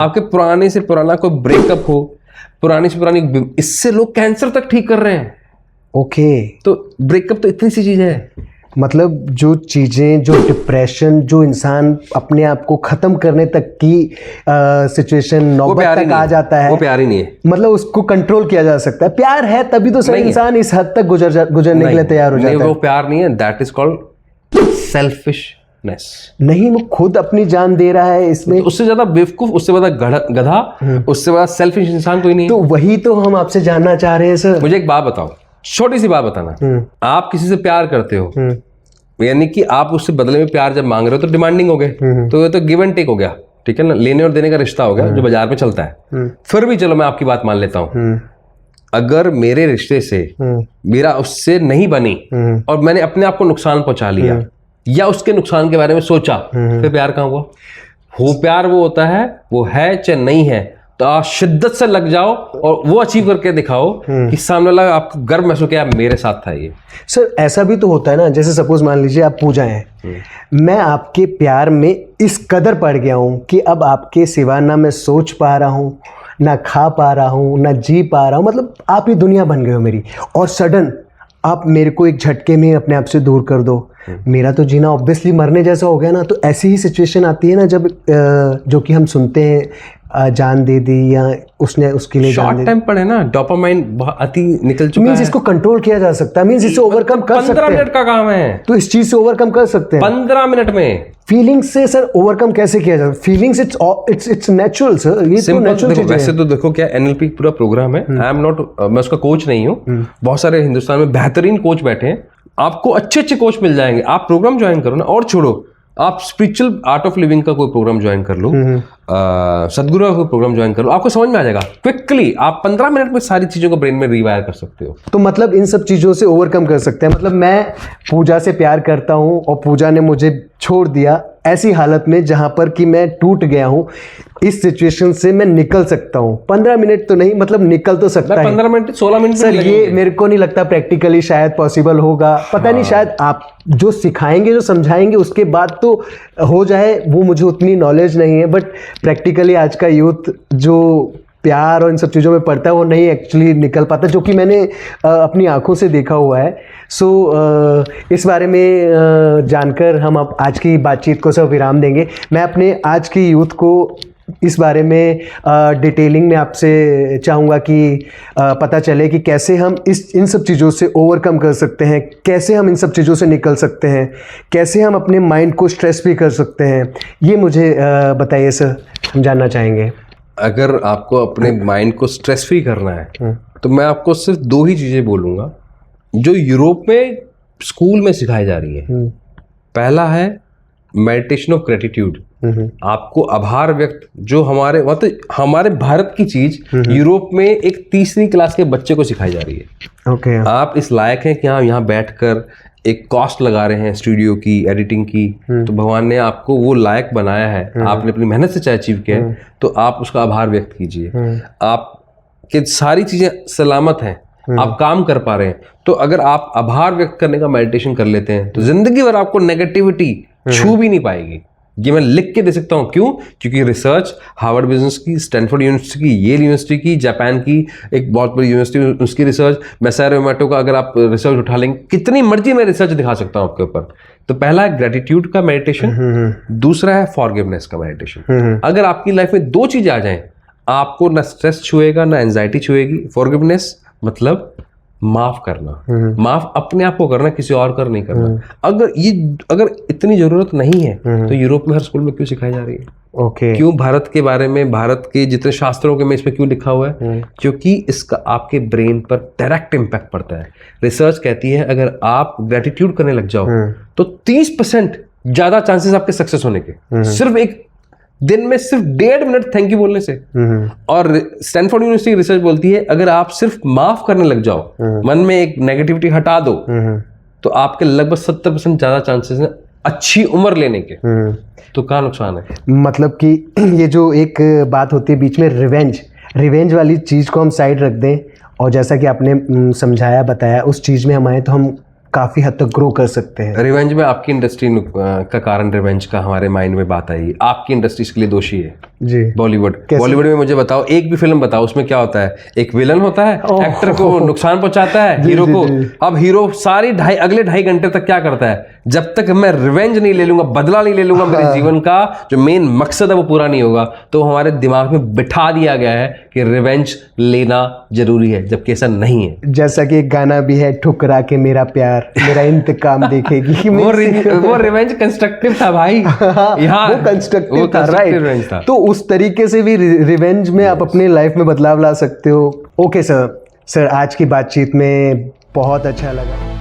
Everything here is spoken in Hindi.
आपके पुराने से पुराना कोई ब्रेकअप हो, पुरानी से पुरानी, इससे लोग कैंसर तक ठीक कर रहे हैं। ओके। तो ब्रेकअप तो इतनी सी चीज है। मतलब जो चीज़ें, जो डिप्रेशन, जो इंसान अपने आप को ख़त्म करने तक की सिचुएशन, नौबत तक आ जाता है, वो प्यार ही नहीं है। मतलब उसको कंट्रोल किया जा सकता है। प्यार है तभी तो सर इंसान इस हद तक गुजरने के लिए तैयार हो जाता है। वो प्यार नहीं है, दैट इज कॉल्ड सेल्फिशनेस। नहीं, वो खुद अपनी जान दे रहा है इसमें। तो उससे ज्यादा बेवकूफ, उससे ज्यादा गधा, उससे ज्यादा सेल्फिश इंसान कोई नहीं है। तो वही तो हम आपसे जानना चाह रहे हैं सर। मुझे एक बात बताओ, छोटी सी बात बताना। आप किसी से प्यार करते हो, यानी कि आप उससे बदले में प्यार जब मांग रहे हो तो डिमांडिंग हो गए, तो ये तो गिव एंड टेक हो गया, ठीक है ना, लेने और देने का रिश्ता हो गया जो बाजार में चलता है। फिर भी चलो मैं आपकी बात मान लेता हूं, अगर मेरे रिश्ते से मेरा उससे नहीं बनी और मैंने अपने आप को नुकसान पहुंचा लिया या उसके नुकसान के बारे में सोचा, फिर प्यार कहाँ हुआ? वो प्यार वो होता है, वो है चाहे नहीं है, तो आप शिद्दत से लग जाओ और वो अचीव करके दिखाओ कि सामने वाला आपको गर्व महसूस किया मेरे साथ था ये। सर ऐसा भी तो होता है ना, जैसे सपोज मान लीजिए आप पूजा हैं, मैं आपके प्यार में इस कदर पड़ गया हूँ कि अब आपके सिवा ना मैं सोच पा रहा हूँ, ना खा पा रहा हूँ, ना जी पा रहा हूँ, मतलब आप ही दुनिया बन गए हो मेरी, और सडन आप मेरे को एक झटके में अपने आप से दूर कर दो, मेरा तो जीना ऑब्वियसली मरने जैसा हो गया ना। तो ऐसी ही सिचुएशन आती है ना जब जो कि हम सुनते हैं, जान दे दी या उसने उसके लिए जान दे दी। शॉर्ट टाइम पर है ना, डोपामाइन अति निकल चुका है। मींस इसको कंट्रोल किया जा सकता है, मींस इसे ओवरकम कर सकते हैं। 15 मिनट का काम है, तो इस चीज से ओवरकम कर सकते हैं 15 मिनट में। फीलिंग्स से सर ओवरकम कैसे किया जाए? फीलिंग्स इट्स नेचुरल सर, ये तो नेचुरल चीज है। वैसे तो देखो क्या एनएलपी पूरा प्रोग्राम है, आई एम नॉट, मैं उसका कोच नहीं हूँ। बहुत सारे हिंदुस्तान में बेहतरीन कोच बैठे हैं, आपको अच्छे अच्छे कोच मिल जाएंगे। आप प्रोग्राम ज्वाइन करो ना, और छोड़ो, आप स्पिरिचुअल आर्ट ऑफ लिविंग का कोई प्रोग्राम ज्वाइन कर लो, सदगुरु का कोई प्रोग्राम ज्वाइन कर लो, आपको समझ में आ जाएगा क्विकली। आप 15 मिनट में सारी चीजों को ब्रेन में रिवायर कर सकते हो। तो मतलब इन सब चीजों से ओवरकम कर सकते हैं। मतलब मैं पूजा से प्यार करता हूँ और पूजा ने मुझे छोड़ दिया, ऐसी हालत में जहां पर कि मैं टूट गया हूँ, इस सिचुएशन से मैं निकल सकता हूँ। 15 मिनट तो नहीं, मतलब निकल तो सकता है। 15 मिनट 16 मिनट सर ये मेरे को नहीं लगता प्रैक्टिकली शायद पॉसिबल होगा, पता नहीं, शायद आप जो सिखाएंगे, जो समझाएंगे उसके बाद तो हो जाए, वो मुझे उतनी नॉलेज नहीं है। बट प्रैक्टिकली आज का यूथ जो प्यार और इन सब चीज़ों में पड़ता है वो नहीं एक्चुअली निकल पाता, जो कि मैंने अपनी आंखों से देखा हुआ है। सो इस बारे में जानकर हम अब आज की बातचीत को सब विराम देंगे। मैं अपने आज की यूथ को इस बारे में डिटेलिंग में आपसे चाहूँगा कि पता चले कि कैसे हम इन सब चीज़ों से ओवरकम कर सकते हैं, कैसे हम इन सब चीज़ों से निकल सकते हैं, कैसे हम अपने माइंड को स्ट्रेस भी कर सकते हैं। ये मुझे बताइए सर, हम जानना चाहेंगे। अगर आपको अपने माइंड को स्ट्रेस फ्री करना है तो मैं आपको सिर्फ 2 ही चीज़ें बोलूँगा जो यूरोप में स्कूल में सिखाई जा रही है। पहला है मेडिटेशन ऑफ ग्रेटिट्यूड। आपको आभार व्यक्त, जो हमारे मतलब हमारे भारत की चीज यूरोप में एक 3री क्लास के बच्चे को सिखाई जा रही है। ओके। आप इस लायक हैं कि आप यहाँ बैठकर एक कॉस्ट लगा रहे हैं स्टूडियो की, एडिटिंग की, तो भगवान ने आपको वो लायक बनाया है, आपने अपनी मेहनत से चाहे अचीव किया है, तो आप उसका आभार व्यक्त कीजिए। आपके सारी चीजें सलामत हैं, आप काम कर पा रहे हैं, तो अगर आप आभार व्यक्त करने का मेडिटेशन कर लेते हैं तो जिंदगी भर आपको नेगेटिविटी छू भी नहीं पाएगी। ये मैं लिख के दे सकता हूँ। क्यों? क्योंकि रिसर्च हार्वर्ड बिजनेस की, स्टैनफोर्ड यूनिवर्सिटी की, येल यूनिवर्सिटी की, जापान की एक बहुत बड़ी यूनिवर्सिटी, उसकी रिसर्च, मैसारो का अगर आप रिसर्च उठा लेंगे, कितनी मर्जी मैं रिसर्च दिखा सकता हूँ आपके ऊपर। तो पहला है ग्रेटिट्यूड का मेडिटेशन, दूसरा है फॉरगिवनेस का मेडिटेशन। अगर आपकी लाइफ में 2 चीजें आ जाएं, आपको ना स्ट्रेस छुएगा ना एंजाइटी छुएगी। फॉरगिवनेस मतलब माफ करना, माफ अपने आप को करना, किसी और कर नहीं करना। अगर इतनी जरूरत नहीं है तो यूरोप में हर स्कूल में क्यों सिखाई जा रही है? ओके। क्यों भारत के बारे में, भारत के जितने शास्त्रों के में इसमें क्यों लिखा हुआ है? क्योंकि इसका आपके ब्रेन पर डायरेक्ट इम्पैक्ट पड़ता है। रिसर्च कहती है अगर आप ग्रेटिट्यूड करने लग जाओ तो 30% ज्यादा चांसेस आपके सक्सेस होने के, सिर्फ एक दिन में सिर्फ 1.5 मिनट थैंक यू बोलने से। और स्टैनफोर्ड यूनिवर्सिटी रिसर्च बोलती है अगर आप सिर्फ माफ करने लग जाओ, मन में एक नेगेटिविटी हटा दो, तो आपके लगभग 70% ज्यादा चांसेस हैं अच्छी उम्र लेने के। तो क्या नुकसान है? मतलब कि ये जो एक बात होती है बीच में, रिवेंज वाली चीज को हम साइड रख दें, और जैसा कि आपने समझाया, बताया, उस चीज में हम आए तो हम काफ़ी हद तक ग्रो कर सकते हैं। रिवेंज में आपकी इंडस्ट्री का कारण रिवेंज का हमारे माइंड में बात आई, आपकी इंडस्ट्री इसके लिए दोषी है जी। बॉलीवुड में मुझे बताओ, एक भी फिल्म बताओ उसमें क्या होता है, एक विलन होता है, एक्टर को नुकसान पहुंचाता है, हीरो को। अब हीरो सारी अगले 2.5 घंटे तक क्या करता है, जब तक मैं रिवेंज नहीं ले लूंगा, बदला नहीं ले लूंगा, मेरे जीवन का जो मेन मकसद है वो पूरा नहीं होगा। तो हमारे दिमाग में बिठा दिया गया है कि रिवेंज लेना जरूरी है, जबकि ऐसा नहीं है। जैसा कि एक गाना भी है, ठुकरा के मेरा प्यार मेरा इंतकाम देखेगी। वो रिवेंज कंस्ट्रक्टिव था भाई। यहाँ वो कंस्ट्रक्टिव था, रिवेंज राइट। था। तो उस तरीके से भी रिवेंज में आप अपने लाइफ में बदलाव ला सकते हो। ओके सर, आज की बातचीत में बहुत अच्छा लगा।